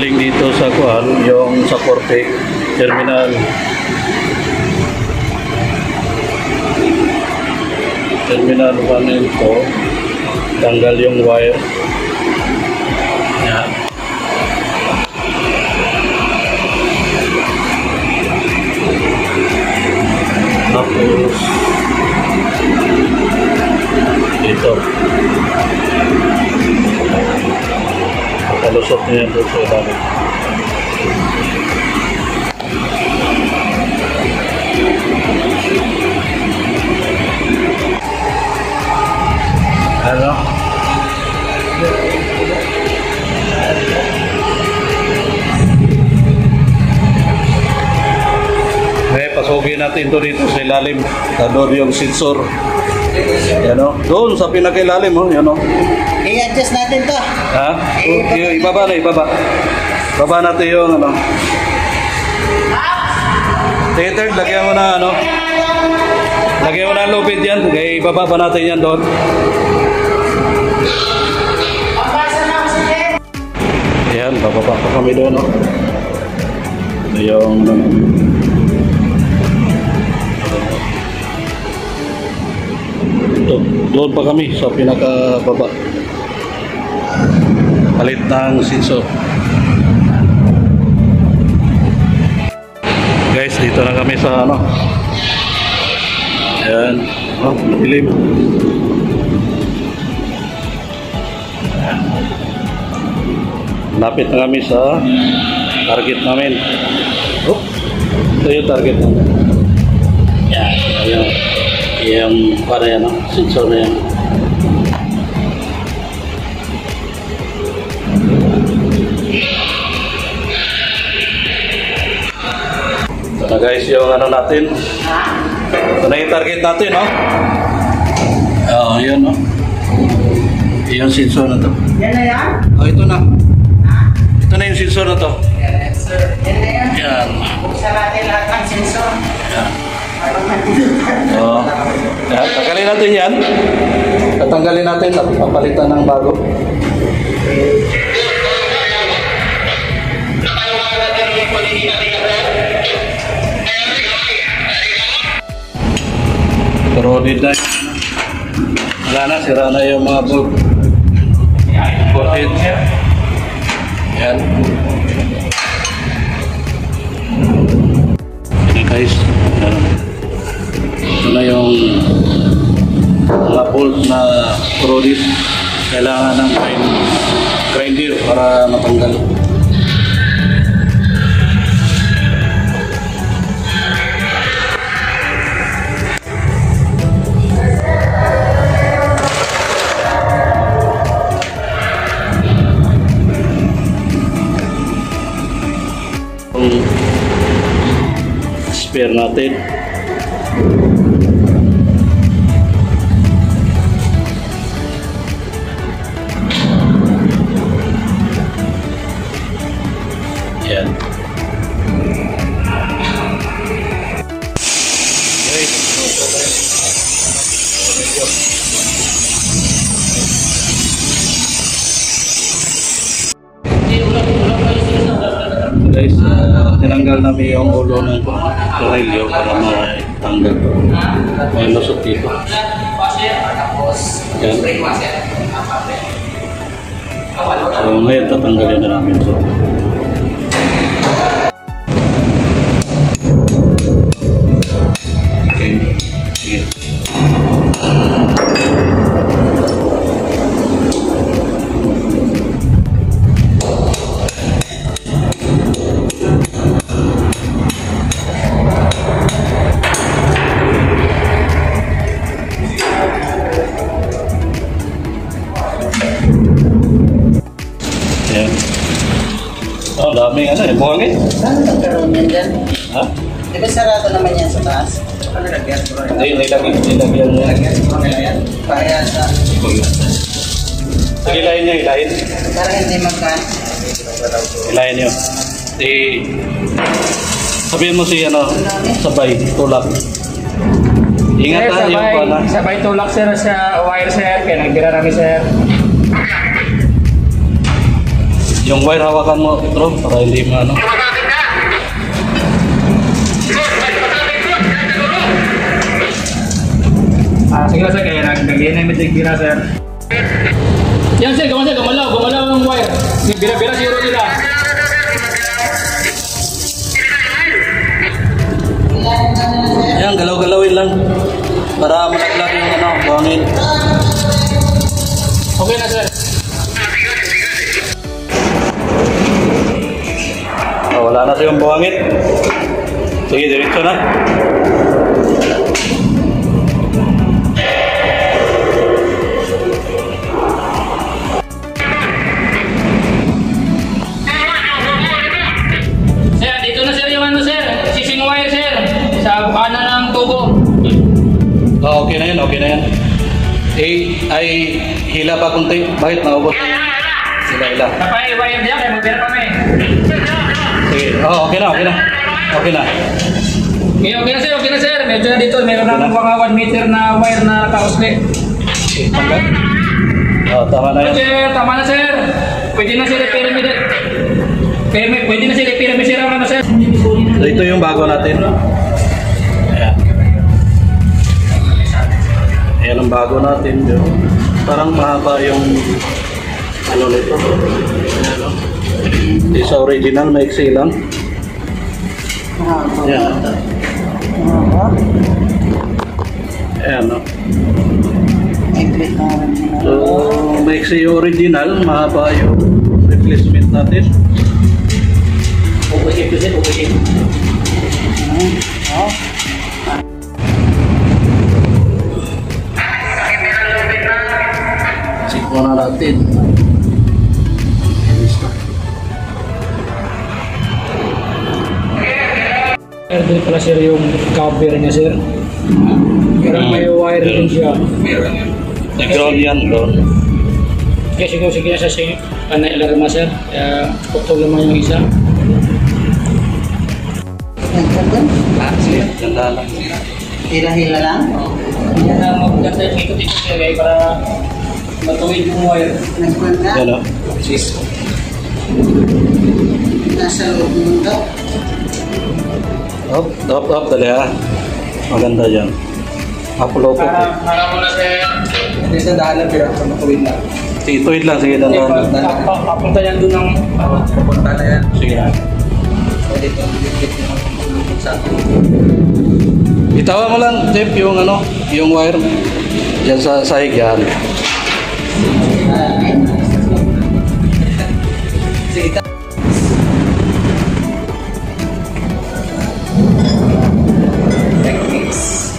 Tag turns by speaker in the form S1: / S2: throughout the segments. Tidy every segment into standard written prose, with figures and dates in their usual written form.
S1: wiring dito sa kuan, yung sa Cortec terminal. Terminal 1 and 2. Tanggal yung wire. Yan. Tapos dito. Kalusot niya doon sa ilalim. Ano? Okay, pasugin natin to dito sa ilalim. Doon yung sensor. Yan o. Doon sa pinakailalim o. Yan o.
S2: I-adjust natin to.
S1: Ha? Ibaba na, ibaba. Ibaba natin yung ano. Third, lagyan mo na ano. Lagyan mo na lupit yan. Kaya ibaba pa natin yan doon. Yan, bababa pa kami doon o. Ito yung doon pa kami sa pinakababa. Palit ng sensor. Guys, dito na kami sa ano. Ayan. Oh, madilim. Lapit na kami sa target namin. Oh, ito yung target namin. Yan. Ayan. Yung para yan, sensor na yan. Ito na guys yung ano natin. Ito na yung target natin, no? Oo, yun, no? Yung sensor na to.
S2: Yan na yan?
S1: Oh, ito na. Ito na yung sensor na to.
S2: Yes, sir. Yan na yan.
S1: Yan.
S2: Buksan natin lahat ng sensor.
S1: Yan. Oh. Yan, tanggalin natin yan. Tatanggalin natin at papalitan ng bago. Corroded na. Wala na, sira na yung mga bulb. Corroded. Yan. Yan guys. Yan. Ito na yung mga bolt na corroded. Kailangan ng grinder para matanggal. Spare natin. Yan. Guys, tinanggal namin yung ulo ng tornilyo para matanggal ko. May lusot dito. Yan. So ngayon tatanggalin na namin ito. Okay. Sige. Ayan. Oh, daming ano eh, buhangin.
S2: Saan nagkaroon yan dyan?
S1: Ha?
S2: Di ba sarado naman yan sa taas? Ano nilagyan?
S1: Hindi, nilagyan mo.
S2: Nilagyan? Nilagyan? Kaya sa...
S1: Sige, ilahin nyo, ilahin.
S2: Para hindi magkan.
S1: Ilahin nyo. Sabihin mo si ano, sabay, tulak. Ingat
S3: Sir,
S1: ha, yung pala.
S3: sabay tulak sir sa wire sir, kaya nagdira namin sir.
S1: Yung wire hawakan mo, bro, para hindi maano.
S3: Sige na sir, kaya naglagay na yung bira sir. Yan sir, gumalaw yung wire. Bira-bira zero nila.
S1: Yan, galaw-galawin lang. Para malaglag yung ano, buhangin.
S3: Okay na sir.
S1: Oh, wala na siyang buhangin. Sige, diretso na.
S3: Sir, dito na sir yung ano sir. Sising wire sir. Sa kanan ng tubo.
S1: Oh, okay na yan, okay na yan. Ay, hila pa kunti. Bakit naubos? Hila.
S3: Napay-wire diyan, kaya magbira pa may.
S1: Sige, oh, okay na. Okay na.
S3: Okay na sir. Medyo na dito, meron na mga 1 meter na wire na nakausli.
S1: Okay, tanggal. Oh, tama na yan.
S3: Sir, tama na sir. Pwede na sir i-pyramid. Pwede na sir i-pyramid sir ang ano sir.
S1: So, ito yung bago natin. Ayan. Ayan ang bago natin. Yun. Parang mahaba yung ano nito. Ayan, no? Ito sa original, maiksi lang. Ayan. Ayan, no? So, maiksi yung original, mahaba yung replacement natin.
S3: Opposite to sir, opposite.
S1: Sikpo na natin.
S3: Doon pala sir yung cover niya sir. Pero may wire din siya.
S1: Nag-ground yan, ground.
S3: Kaya siguro sige na siya na alarma sir. Kaya putol naman yung isa.
S2: Sige.
S1: Ganda lang.
S2: Hila-hila lang?
S3: Yan ang maganda yung ikot-ikot sir kaya para matuwid yung wire.
S2: Nagkuhan ka?
S1: Yan, no?
S2: Nasa loob mo daw.
S1: Up, dali ha. Maganda dyan. Upload ko.
S3: Para mo na sir.
S2: Hindi sa daanan, pero ako matuwid lang.
S1: Sige, tuwid lang. Sige, dandan.
S3: Papunta yan doon ng...
S2: Punta na yan.
S1: Sige na.
S2: Pwede itong dikit yung sa akin.
S1: Itawa mo lang, Jeff, yung ano, yung wire. Diyan sa sahig yan.
S2: Sige, techniques.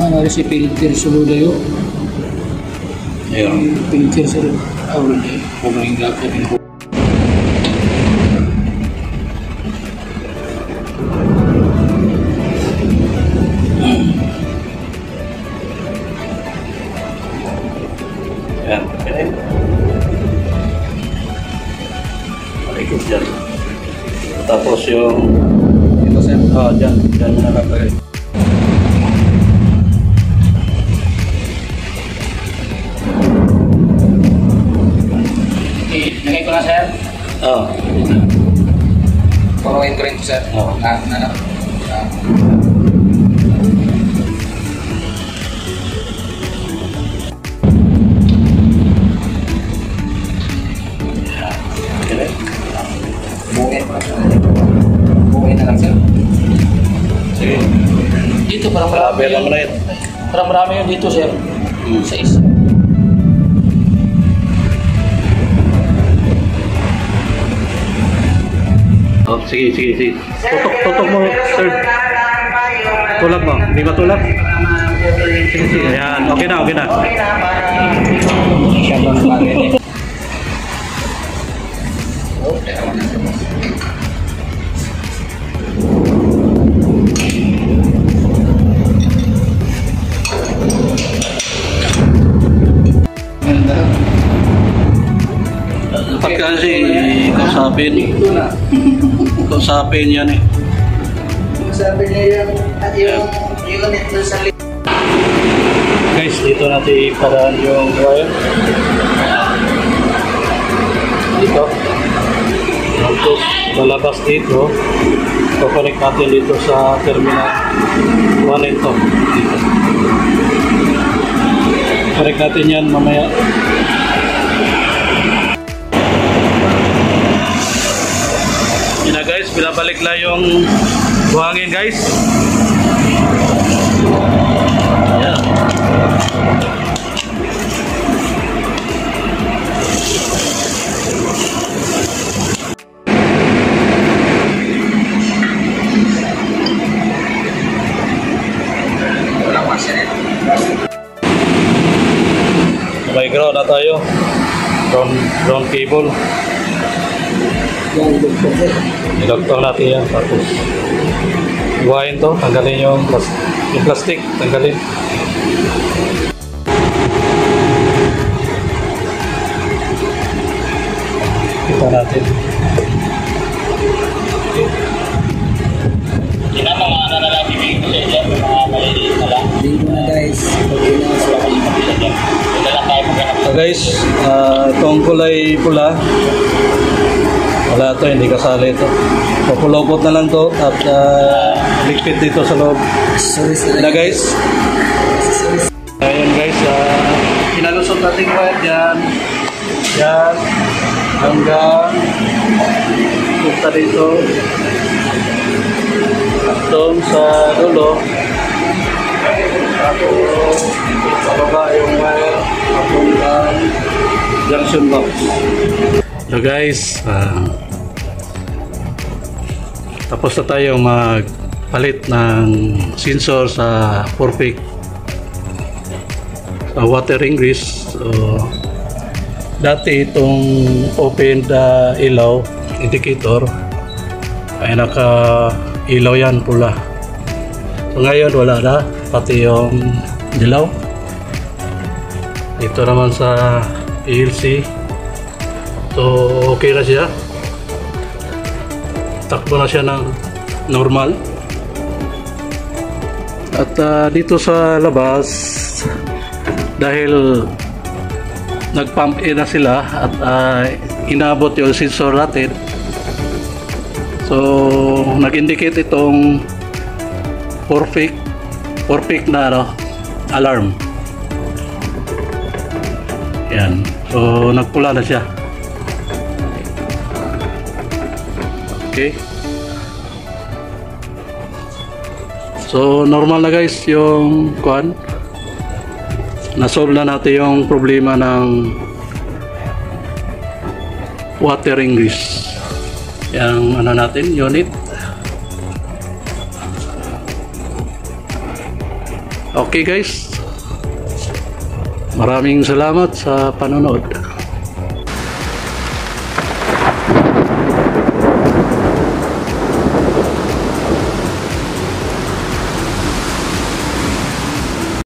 S3: Ano si filter sululo yun?
S1: Ayun.
S3: Filter sululo. Hindi. Huwag na yung gagawin ko.
S1: Yan. Okay. Malikot dyan. Tapos yung...
S2: Ito sir.
S1: Dyan. Dyan mo nakalagay.
S3: Lagay ko na sir.
S2: Puruin ko rin ito sir.
S1: Oo. Okay.
S2: Buuin na lang sir.
S1: Sige.
S3: Dito parang marami
S1: Grabe lang na yun.
S3: Parang marami yun dito sir. Sa isa.
S1: Oh, sige. Tutok mo, sir. Tulak mo. Hindi ba tulak? Sige. Ayan. Okay na. Dapat kasi kausapin.
S2: Ito na.
S1: Kausapin yan eh.
S2: Sabi niya yung unit doon sa link.
S1: Guys, dito natin iparaan yung wire. Dito. Tapos lalabas dito. Kukonek natin dito sa terminal 1 ito. Dito. Connect natin yan mamaya. Yun na guys, binabalik lang yung buhangin guys. Yan. May ground na tayo. Ground cable. Ilagtong natin yan. Tapos iwain to. Tanggalin yung plastic. Tanggalin. Kita natin.
S3: Yan ang mga nalalagay ko sa dyan, mga maliliit na lang.
S2: Dito na guys.
S1: So guys, itong kulay pula, wala to, hindi kasali ito. Papulopot na lang to at ligpit dito sa loob. Na guys. Ayan guys, inalusot natin wire dyan. Yan. Hanggang punta dito. Itong sa dulo. Tapos pababa yung wire papuntang junction box. So guys, tapos na tayo magpalit ng sensor sa Forpic watering grease. So dati itong open ilaw indicator ay naka ilaw yan pula. So ngayon wala na, pati yung dilaw. Ito naman sa PLC. So okay na siya. Takbo na siya ng normal. At dito sa labas, dahil nag-pump in na sila at inabot yung sensor natin, so nag-indicate itong Forpic na alarm. Yan. So nagpula na siya. Okay. So normal na guys yung kuan. Na-solve na natin yung problema ng watering grease. Yang ano natin, unit. Okay guys. Maraming salamat sa panonood.